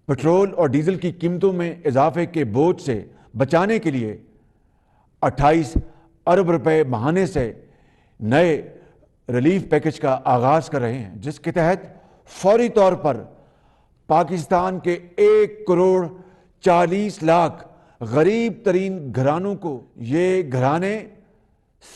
Petrol और diesel की कीमतों में इजाफे के बोझ से बचाने के लिए 28 अरब रुपए माहाने से नए रिलीफ पैकेज का आगाज कर रहे हैं, जिसके तहत फौरी तौर पर पाकिस्तान के 1 करोड़ 40 लाख गरीब तरीन घरानों को, ये घराने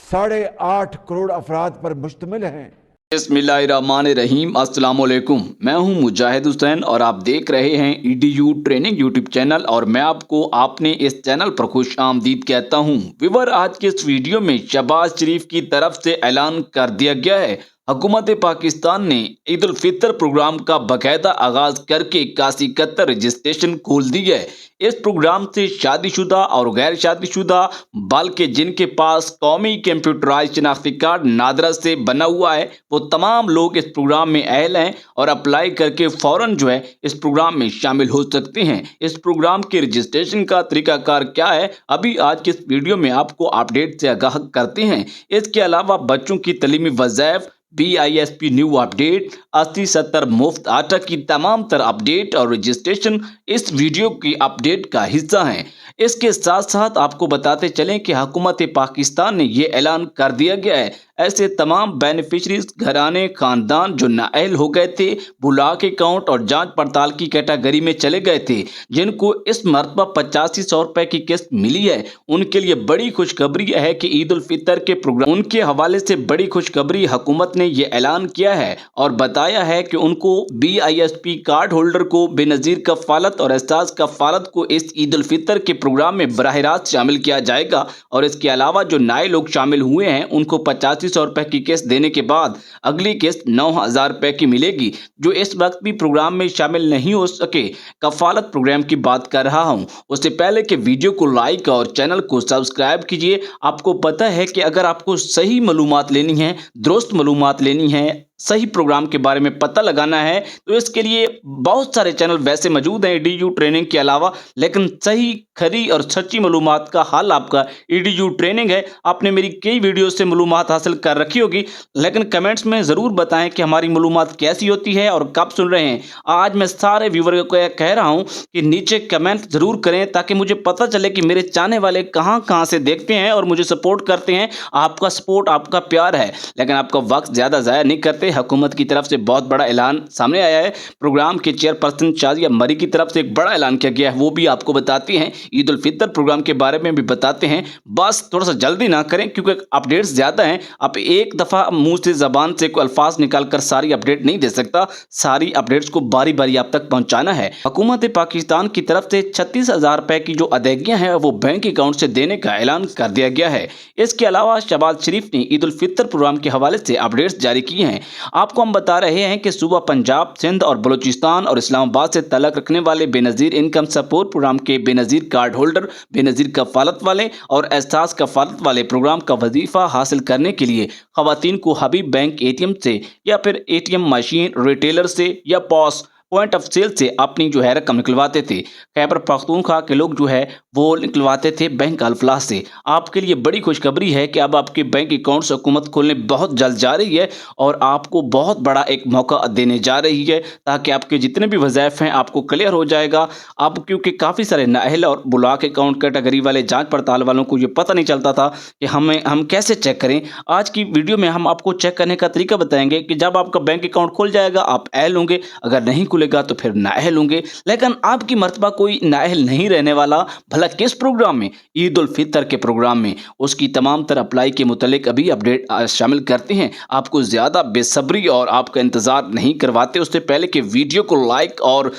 8.5 करोड़ अफराद पर मुश्तमिल हैं। बिस्मिल्लाहिर्रहमानिर्रहीम। अस्सलाम वालेकुम। मैं हूं मुजाहिद हुसैन और आप देख रहे हैं EDU ट्रेनिंग यूट्यूब चैनल और मैं आपको आपने इस चैनल पर खुश आमदीद कहता हूं। व्यूअर, आज के इस वीडियो में शहबाज शरीफ की तरफ से ऐलान कर दिया गया है। हुकूमत पाकिस्तान ने ईद उल फितर प्रोग्राम का बाकायदा आगाज करके 81 रजिस्ट्रेशन खोल दी है। इस प्रोग्राम से शादीशुदा और गैर शादीशुदा, बल्कि जिनके पास कौमी कंप्यूटराइज शनाख्ती कार्ड नादरा से बना हुआ है, वो तमाम लोग इस प्रोग्राम में अहल हैं और अप्लाई करके फौरन जो है इस प्रोग्राम में शामिल हो सकते हैं। इस प्रोग्राम के रजिस्ट्रेशन का तरीकाकार क्या है, अभी आज के इस वीडियो में आपको अपडेट से आगाह करते हैं। इसके अलावा बच्चों की तलीमी वज़ाइफ, BISP न्यू अपडेट, 80-70 मुफ्त आटा की तमाम तर अपडेट और रजिस्ट्रेशन इस वीडियो की अपडेट का हिस्सा हैं। इसके साथ साथ आपको बताते चलें कि हुकूमत पाकिस्तान ने ये ऐलान कर दिया गया है, ऐसे तमाम बेनिफिशरीज घराने खानदान जो नाअहल हो गए थे, ब्लॉक अकाउंट और जांच पड़ताल की कैटेगरी में चले गए थे, जिनको इस मरतबा 8500 रुपए की किस्त मिली है, उनके लिए बड़ी खुशखबरी है कि ईद उल फितर के प्रोग्राम उनके हवाले से बड़ी खुशखबरी हुकूमत ने ये ऐलान किया है और बताया है कि उनको BISP कार्ड होल्डर को बेनज़ीर कफ़ालत और एहसास कफ़ालत को इस ईद उल फितर के प्रोग्राम में बराह रास्त शामिल किया जाएगा। और इसके अलावा जो नए लोग शामिल हुए हैं उनको 8500 रुपए की किस्त देने के बाद अगली किस्त 9000 रुपए की मिलेगी। जो इस वक्त भी प्रोग्राम में शामिल नहीं हो सके, कफ़ालत प्रोग्राम की बात कर रहा हूं, उससे पहले कि वीडियो को लाइक और चैनल को सब्सक्राइब कीजिए। आपको पता है कि अगर आपको सही मालूमात लेनी है, दुरुस्त मालूमात लेनी है, सही प्रोग्राम के बारे में पता लगाना है, तो इसके लिए बहुत सारे चैनल वैसे मौजूद हैं EDU ट्रेनिंग के अलावा, लेकिन सही खरी और सच्ची मालूमात का हल आपका EDU ट्रेनिंग है। आपने मेरी कई वीडियो से मालूमात हासिल कर रखी होगी, लेकिन कमेंट्स में ज़रूर बताएं कि हमारी मालूमात कैसी होती है और कब सुन रहे हैं। आज मैं सारे व्यूवर को कह रहा हूँ कि नीचे कमेंट ज़रूर करें ताकि मुझे पता चले कि मेरे चाहने वाले कहाँ कहाँ से देखते हैं और मुझे सपोर्ट करते हैं। आपका सपोर्ट, आपका प्यार है, लेकिन आपका वक्त ज़्यादा ज़ाया नहीं करते। हुकूमत की तरफ से बहुत बड़ा ऐलान सामने आया है। प्रोग्राम के चेयरपर्सन शाजिया मरी की तरफ से एक बड़ा ऐलान किया गया है, वो भी आपको बताते हैं। ईद उल फितर प्रोग्राम के बारे में भी बताते हैं। बस थोड़ा सा जल्दी ना करें क्योंकि अपडेट्स ज़्यादा हैं। आप एक दफ़ा मुंह से ज़बान से कोई अल्फाज निकाल कर सारी अपडेट नहीं दे सकता, सारी अपडेट्स को बारी बारी आप तक पहुँचाना है। हुकूमत पाकिस्तान की तरफ से 36,000 रुपए की जो अदायगियाँ हैं वो बैंक अकाउंट से देने का ऐलान कर दिया गया है। इसके अलावा शहबाज शरीफ ने ईद उल फितर प्रोग्राम के हवाले से अपडेट्स जारी किए हैं। आपको हम बता रहे हैं कि सूबा पंजाब, सिंध और बलूचिस्तान और इस्लामाबाद से तलक रखने वाले बेनज़ीर इनकम सपोर्ट प्रोग्राम के बेनज़ीर कार्ड होल्डर, बेनज़ीर कफ़ालत वाले और एहसास कफ़ालत वाले प्रोग्राम का वजीफ़ा हासिल करने के लिए ख़वातीन को हबीब बैंक ATM से या फिर ATM मशीन रिटेलर से या पॉस पॉइंट ऑफ सेल से अपनी जो है रकम निकलवाते थे। खैबर पख्तूनख्वा के लोग जो है वो निकलवाते थे बैंक अल्फलाह से। आपके लिए बड़ी खुशखबरी है कि अब आपके बैंक अकाउंट्स हुकूमत खोलने बहुत जल्द जा रही है और आपको बहुत बड़ा एक मौका देने जा रही है ताकि आपके जितने भी वज़ाइफ हैं आपको क्लियर हो जाएगा। अब क्योंकि काफ़ी सारे नाअहल और ब्लॉक अकाउंट कैटेगरी वाले जाँच पड़ताल वालों को ये पता नहीं चलता था कि हम कैसे चेक करें। आज की वीडियो में हम आपको चेक करने का तरीका बताएंगे कि जब आपका बैंक अकाउंट खुल जाएगा आप अहल होंगे, अगर नहीं खुलेगा तो फिर नाअहल होंगे। लेकिन आपकी मर्तबा कोई नाअहल नहीं रहने वाला, भला किस प्रोग्राम में? ईद उल फितर के प्रोग्राम में। उसकी तमाम तरह अप्लाई के मुतालिक अभी अपडेट शामिल करते हैं। आपको ज़्यादा बेसब्री और आपका इंतज़ार नहीं करवाते, उससे पहले कि वीडियो को लाइक और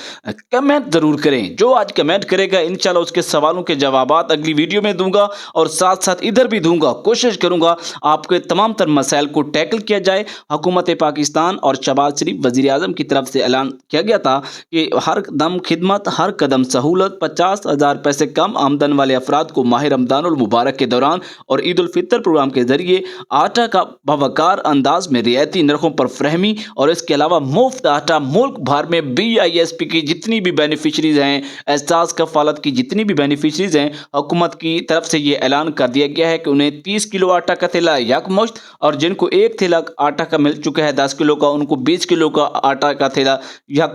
कमेंट ज़रूर करें। जो आज कमेंट करेगा इंशाल्लाह उसके सवालों के जवाबात अगली वीडियो में दूंगा और साथ साथ इधर भी दूंगा। कोशिश करूंगा आपके तमाम तर मसाइल को टैकल किया जाए। हुकूमत पाकिस्तान और शहबाज शरीफ वज़ीर आज़म की तरफ से ऐलान किया गया था कि हर दम खिदमत, हर कदम सहूलत, 50,000 रुपए से कम आमदन वाले अफराद को माह रमज़ानुल मुबारक के दौरान और ईद उल फितर प्रोग्राम के जरिए आटा का बावकार अंदाज में रियायती नरखों पर फ्रहमी और इसके अलावा मुफ्त आटा मुल्क भर में BISP की जितनी भी बेनिफिशरीज हैं, एहसास कफ़ालत की जितनी भी बेनिफिशरीज हैं, हुकूमत की तरफ से ये ऐलान कर दिया गया है कि उन्हें 30 किलो आटा का थैला यकमुश्त और जिनको एक थैला आटा का मिल चुका है 10 किलो का, उनको 20 किलो का आटा का थैला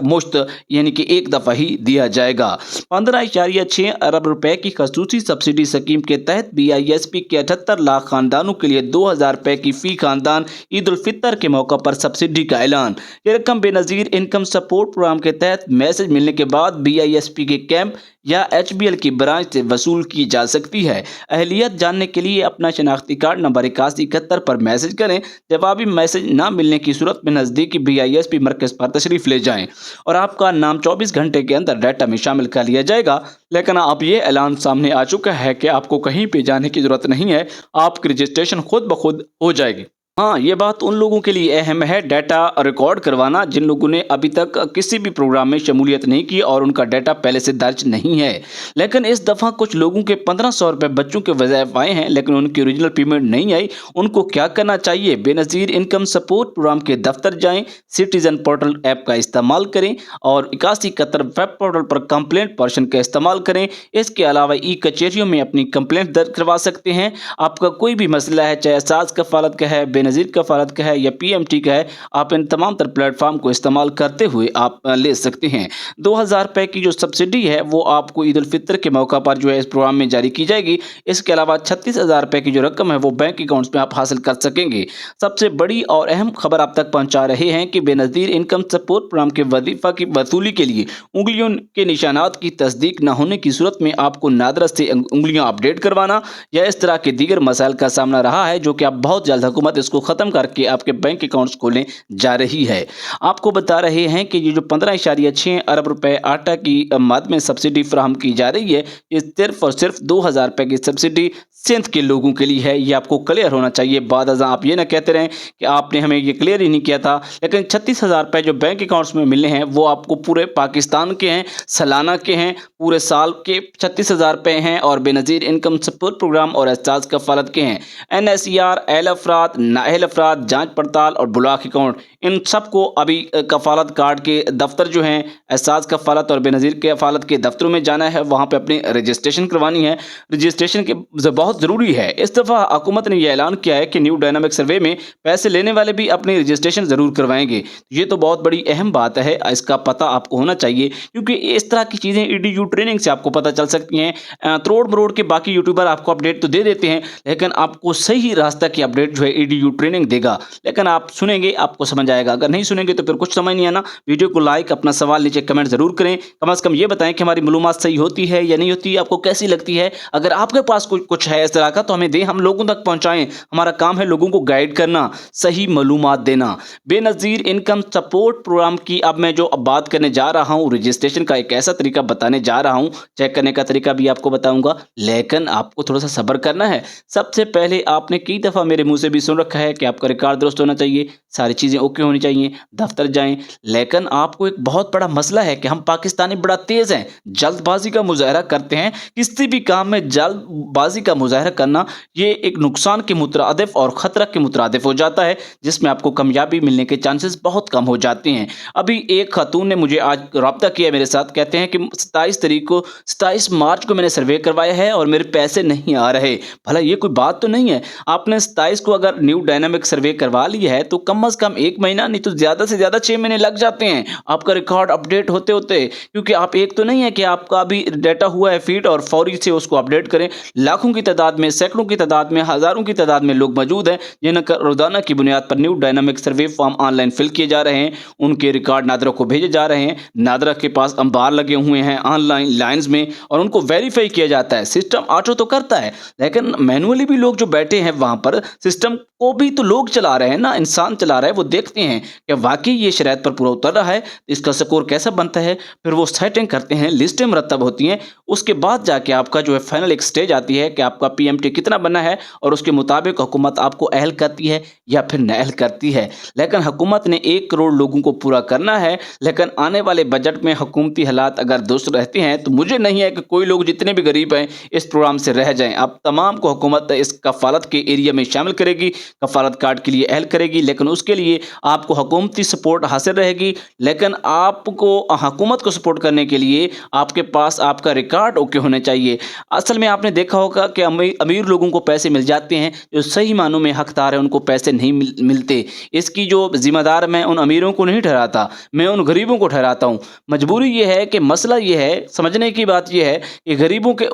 मुश्त यानी कि एक दफ़ा ही दिया जाएगा। 15.6 अरब रुपए की खसूसी सब्सिडी स्कीम के तहत BISP के 78 लाख खानदानों के लिए 2,000 रुपए की फी खानदान ईद उल फितर के मौका पर सब्सिडी का ऐलान। ये रकम बेनज़ीर इनकम सपोर्ट प्रोग्राम के तहत मैसेज मिलने के बाद BISP के कैंप या HBL की ब्रांच से वसूल की जा सकती है। अहलियत जानने के लिए अपना शनाख्ती कार्ड नंबर 8171 पर मैसेज करें। जवाबी मैसेज ना मिलने की सूरत में नज़दीकी BISP मरकज़ पर तशरीफ़ ले जाएं और आपका नाम 24 घंटे के अंदर डाटा में शामिल कर लिया जाएगा। लेकिन अब ये ऐलान सामने आ चुका है कि आपको कहीं पे जाने की ज़रूरत नहीं है, आपकी रजिस्ट्रेशन खुद ब खुद हो जाएगी। हाँ, ये बात उन लोगों के लिए अहम है डाटा रिकॉर्ड करवाना जिन लोगों ने अभी तक किसी भी प्रोग्राम में शमूलियत नहीं की और उनका डाटा पहले से दर्ज नहीं है। लेकिन इस दफ़ा कुछ लोगों के 1500 रुपये बच्चों के वज़ाइफ आए हैं लेकिन उनकी ओरिजिनल पेमेंट नहीं आई। उनको क्या करना चाहिए? बेनज़ीर इनकम सपोर्ट प्रोग्राम के दफ्तर जाएँ, सिटीज़न पोर्टल ऐप का इस्तेमाल करें और 8171 वेब पोर्टल पर कंप्लेंट पर्सन का इस्तेमाल करें। इसके अलावा ई कचहरियों में अपनी कंप्लेंट दर्ज करवा सकते हैं। आपका कोई भी मसला है, चाहे असास कफ़ालत का है, नज़ीर कफ़ालत का है या PMT का है, आप इन तमाम तर प्लेटफॉर्म को इस्तेमाल करते हुए आप ले सकते हैं। 2,000 रुपये की जो सब्सिडी है वो आपको ईद उल फितर के मौका पर जो है इस प्रोग्राम में जारी की जाएगी। इसके अलावा 36,000 रुपये की जो रकम है वो बैंक अकाउंट्स में आप हासिल कर सकेंगे। सबसे बड़ी और अहम खबर आप तक पहुँचा रहे हैं कि बेनज़ीर इनकम सपोर्ट प्रोग्राम के वजीफ़ा की वसूली के लिए उंगलियों के निशानात की तस्दीक न होने की सूरत में आपको नादरा से उंगलियाँ अपडेट करवाना या इस तरह के दीगर मसाइल का सामना रहा है, जो कि आप बहुत जल्द हुकूमत इसको ख़त्म करके आपके बैंक अकाउंट्स खोलने जा रही है। आपको बता रहे हैं कि ये जो 15.6 अरब रुपए आटा की मद में सब्सिडी फराहम की जा रही है, ये सिर्फ और सिर्फ 2,000 रुपये की सब्सिडी सिंध के लोगों के लिए है। ये आपको क्लियर होना चाहिए। बाद अज़ां आप ये ना कहते रहें कि आपने हमें ये क्लियर ही नहीं किया था। लेकिन 36,000 रुपये जो बैंक अकाउंट्स में मिले हैं वो आपको पूरे पाकिस्तान के हैं, सालाना के हैं, पूरे साल के 36,000 रुपये हैं और बेनज़ीर इनकम सपोर्ट प्रोग्राम और एहसास कफ़ालत के हैं। NSER, अहल अफराद, नाअहल अफराद, जाँच पड़ताल और ब्लॉक अकाउंट, इन सबको अभी कफ़ालत कार्ड के दफ्तर जो हैं, एहसास कफ़ालत और बेनज़ीर कफ़ालत के दफ्तरों में जाना है, वहाँ पे अपनी रजिस्ट्रेशन करवानी है। रजिस्ट्रेशन के बहुत ज़रूरी है। इस दफ़ा हुकूमत ने यह ऐलान किया है कि न्यू डायनामिक सर्वे में पैसे लेने वाले भी अपनी रजिस्ट्रेशन ज़रूर करवाएंगे। ये तो बहुत बड़ी अहम बात है, इसका पता आपको होना चाहिए क्योंकि इस तरह की चीज़ें EDU ट्रेनिंग से आपको पता चल सकती हैं। तरोड़ मरोड़ के बाकी यूट्यूबर आपको अपडेट तो दे देते हैं लेकिन आपको सही रास्ता की अपडेट जो है EDU ट्रेनिंग देगा। लेकिन आप सुनेंगे आपको समझ आएगा, अगर नहीं सुनेंगे तो फिर कुछ समझ नहीं आना। वीडियो को लाइक, अपना सवाल नीचे कमेंट ज़रूर करें। कम से कम ये बताएं कि हमारी मालूमात सही होती है या नहीं होती, आपको कैसी लगती है। अगर आपके पास कुछ है इस तरह का तो हमें दें, हम लोगों तक पहुंचाएं। हमारा काम है लोगों को गाइड करना, सही मालूमात देना। बेनज़ीर इनकम सपोर्ट प्रोग्राम की अब मैं जो बात करने जा रहा हूं, रजिस्ट्रेशन का एक ऐसा तरीका बताने जा रहा हूं, चेक करने का तरीका भी आपको बताऊंगा, लेकिन आपको थोड़ा सा सब्र करना है। सबसे पहले आपने कई दफ़ा मेरे मुंह से भी सुन रखा है कि आपका रिकॉर्ड दुरुस्त होना चाहिए, सारी चीज़ें ओके होनी चाहिए, दफ्तर जाएं। लेकिन आपको एक बहुत बड़ा मसला है कि हम पाकिस्तानी बड़ा तेज़ हैं, जल्दबाजी का मुजाहरा करते हैं। किसी भी काम में जल्दबाजी का मुजाहरा करना ये एक नुकसान के मुतरादिफ और ख़तरा के मुतरादिफ हो जाता है, जिसमें आपको कामयाबी मिलने के चांसेस बहुत कम हो जाते हैं। अभी एक खातून ने मुझे आज रब्ता किया मेरे साथ, कहते हैं कि 27 मार्च को मैंने सर्वे करवाया है और मेरे पैसे नहीं आ रहे। भला ये कोई बात तो नहीं है। आपने 27 को अगर न्यू डायनामिक सर्वे करवा लिया है तो कम से कम 1 महीना नहीं तो ज़्यादा से ज़्यादा 6 महीने लग जाते हैं आपका रिकॉर्ड अपडेट होते होते, क्योंकि आप एक तो नहीं है कि आपका अभी डाटा हुआ है फीड और फौरी से उसको अपडेट करें। लाखों की तादाद में, सैकड़ों की तादाद में, हज़ारों की तादाद में लोग मौजूद हैं जिनका रोज़ाना की बुनियाद पर न्यू डायनामिक सर्वे फॉर्म ऑनलाइन फिल किए जा रहे हैं। उनके रिकॉर्ड नादरा को भेजे जा रहे हैं। नादरा के पास अंबार लगे हुए हैं ऑनलाइन लाइन्स में और उनको वेरीफाई किया जाता है। सिस्टम ऑटो तो करता है लेकिन मैनुअली भी लोग जो बैठे हैं वहाँ पर, सिस्टम को भी तो लोग चला रहे हैं ना, इंसान चला रहा है। वो देखते हैं कि वाकई ये शराइत पर पूरा उतर रहा है, इसका स्कोर कैसा बनता है, फिर वो सेटिंग करते हैं, लिस्टें मरतब होती हैं। उसके बाद जाके आपका जो है फाइनल एक स्टेज आती है कि आपका PMT कितना बना है और उसके मुताबिक हुकूमत आपको अहल करती है या फिर नाअहल करती है। लेकिन हुकूमत ने 1 करोड़ लोगों को पूरा करना है, लेकिन आने वाले बजट में हुकूमती हालात अगर दुरुस्त रहते हैं तो मुझे नहीं है कि कोई लोग जितने भी गरीब हैं इस प्रोग्राम से रह जाएं। अब तमाम को हुकूमत इस कफ़ालत के एरिया में शामिल करेगी। कफ़ालत कार्ड के लिए अहल करेगी, लेकिन उसके लिए आपको हुकूमती सपोर्ट हासिल रहेगी। लेकिन आपको हुकूमत को सपोर्ट करने के लिए आपके पास आपका रिकॉर्ड ओके होने चाहिए। असल में आपने देखा होगा कि अमीर लोगों को पैसे मिल जाते हैं, जो सही मानों में हकदार है उनको पैसे नहीं मिलते। इसकी जो जिम्मेदार मैं उन अमीरों को नहीं ठहराता, मैं उन गरीबों को ठहराता हूँ। मजबूरी ये है कि मसला ये है, समझने की बात ये है कि गरीबों के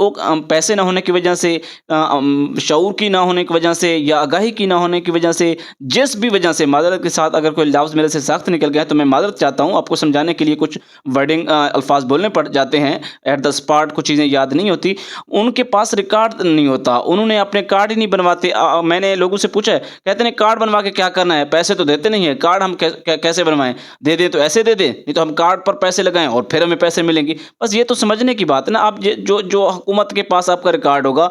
पैसे ना होने की वजह से, शऊर की ना होने की वजह से या आगाही की ना होने की वजह से, जिस भी वजह से, माज़रत के साथ अगर कोई लफ्ज़ मेरे से सख्त निकल गया है तो मैं माज़रत चाहता हूँ। आपको समझाने के लिए कुछ वर्डिंग अल्फाज बोलने पड़ जाते हैं, एट द स्पॉट कुछ चीज़ें याद नहीं होती। उनके पास रिकॉर्ड नहीं होता, उन्होंने अपने कार्ड ही नहीं बनवाते। मैंने लोगों से पूछा है, कहते हैं कार्ड बनवा के क्या करना है, पैसे तो देते नहीं है, कार्ड हम कैसे बनवाएं, दे दें तो ऐसे दे दें, नहीं तो हम कार्ड पर पैसे लगाएं और फिर हमें पैसे मिलेंगे। बस ये तो समझने की बात है ना। आप जो हुकूमत के पास आपका रिकॉर्ड होगा,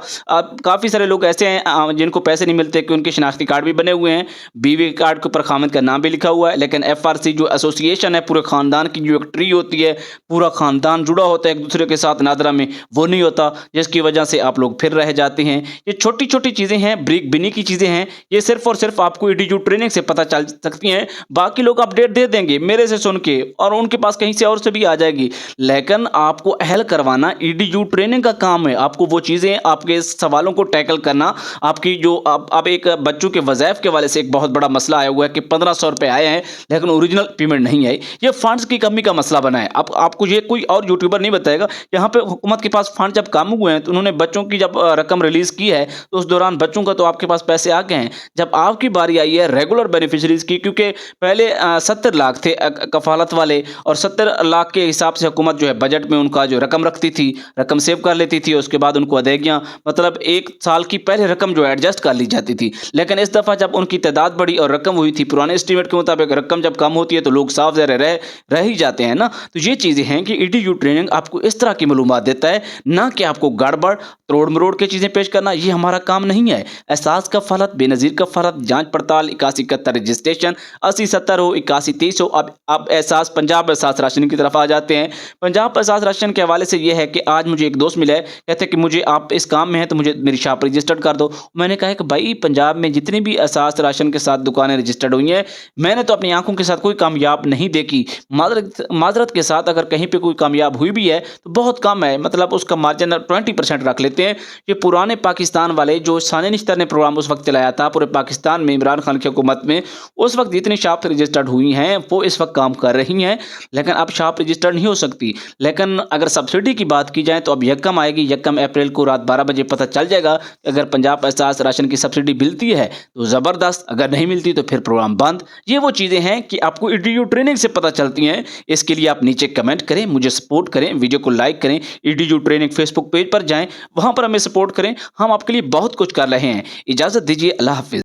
काफ़ी सारे लोग ऐसे हैं जिनको पैसे नहीं मिलते कि उनके शनाख्ती कार्ड भी बने हुए हैं, बीवी कार्ड के ऊपर खामिद का नाम भी लिखा हुआ है, लेकिन FRC जो एसोसिएशन है, पूरे ख़ानदान की जो एक ट्री होती है, पूरा ख़ानदान जुड़ा होता है एक दूसरे के साथ नादरा में, वो नहीं होता, जिसकी वजह से आप लोग फिर रह जाते हैं। ये छोटी छोटी चीज़ें हैं, ब्रीक बिनी की चीज़ें हैं, ये सिर्फ और सिर्फ आपको EDU ट्रेनिंग से पता चल सकती हैं। बाकी लोग अपडेट दे देंगे मेरे से सुन के, और उनके पास कहीं से और से भी आ जाएगी, लेकिन आपको अहल करवाना EDU ट्रेनिंग का काम है। आपको वो चीज़ें, आपके सवालों को टैकल करना, आपकी जो अब एक बच्चों के वज़ाइफ के वाले से एक बहुत बड़ा मसला आया हुआ है कि 1500 रुपये आए हैं लेकिन ओरिजिनल पेमेंट नहीं आई। ये फंड्स की कमी का मसला बना है। अब आपको ये कोई और यूट्यूबर नहीं बताएगा। यहाँ पे हुकूमत के पास फंड जब कम हुए हैं तो उन्होंने बच्चों की जब रकम रिलीज़ की है तो उस दौरान बच्चों का तो आपके पास पैसे आ गए हैं। जब आपकी बारी आई है रेगुलर बेनिफिशरीज़ की, क्योंकि पहले 70 लाख थे कफ़ालत वाले, और 70 लाख के हिसाब से हुकूमत जो है बजट में उनका जो रकम रखती थी, रकम सेव कर लेती थी, उसके बाद उनको अदायगियाँ मतलब 1 साल की पहले रकम जो एडजस्ट कर ली जाती थी। लेकिन इस दफ़ा जब उनकी तादाद बढ़ी और रकम हुई थी, पुराने एस्टीमेट के मुताबिक रकम जब कम होती है तो लोग साफ ज़ाहिर रह ही जाते हैं ना। तो ये चीज़ें हैं कि EDU ट्रेनिंग आपको इस तरह की मालूमात देता है, ना कि आपको गड़बड़ तोड़ मरोड़ के चीज़ें पेश करना। ये हमारा काम नहीं है। एहसास कफ़ालत, बेनज़ीर कफ़ालत, जांच पड़ताल, 8171 रजिस्ट्रेशन, 8070 हो, 8130 हो। अब एहसास पंजाब एहसास राशन की तरफ आ जाते हैं। पंजाब एहसास राशन के हवाले से ये है कि आज मुझे एक दोस्त मिला है, कहते हैं कि मुझे आप इस काम में हैं तो मुझे मेरी शॉप रजिस्टर्ड कर दो। मैंने कहा कि भाई पंजाब में जितनी भी एहसास राशन के साथ दुकानें रजिस्टर्ड हुई हैं, मैंने तो अपनी आंखों के साथ कोई कामयाब नहीं देखी। माजरत के साथ अगर कहीं पे कोई कामयाब हुई भी है तो बहुत कम है, मतलब उसका मार्जिन 20% रख लेते हैं। ये पुराने पाकिस्तान वाले जो साने निश्तर ने प्रोग्राम उस वक्त चलाया था पूरे पाकिस्तान में इमरान खान की हुकूमत में, उस वक्त जितनी शॉप रजिस्टर्ड हुई हैं वो इस वक्त काम कर रही हैं, लेकिन अब शॉप रजिस्टर्ड नहीं हो सकती। लेकिन अगर सब्सिडी की बात की जाए तो अब यकम आएगी, 1 अप्रैल को रात 12 बजे पता चल जाएगा कि अगर पंजाब एहसास राशन की सब्सिडी मिलती है तो ज़बरदस्त, अगर नहीं मिलती तो फिर प्रोग्राम बंद। ये वो चीज़ें हैं कि आपको EDU ट्रेनिंग से पता चलती हैं। इसके लिए आप नीचे कमेंट करें, मुझे सपोर्ट करें, वीडियो को लाइक करें, EDU ट्रेनिंग फेसबुक पेज पर जाएं, वहाँ पर हमें सपोर्ट करें। हम आपके लिए बहुत कुछ कर रहे हैं। इजाज़त दीजिए, अल्लाह हाफ़िज़।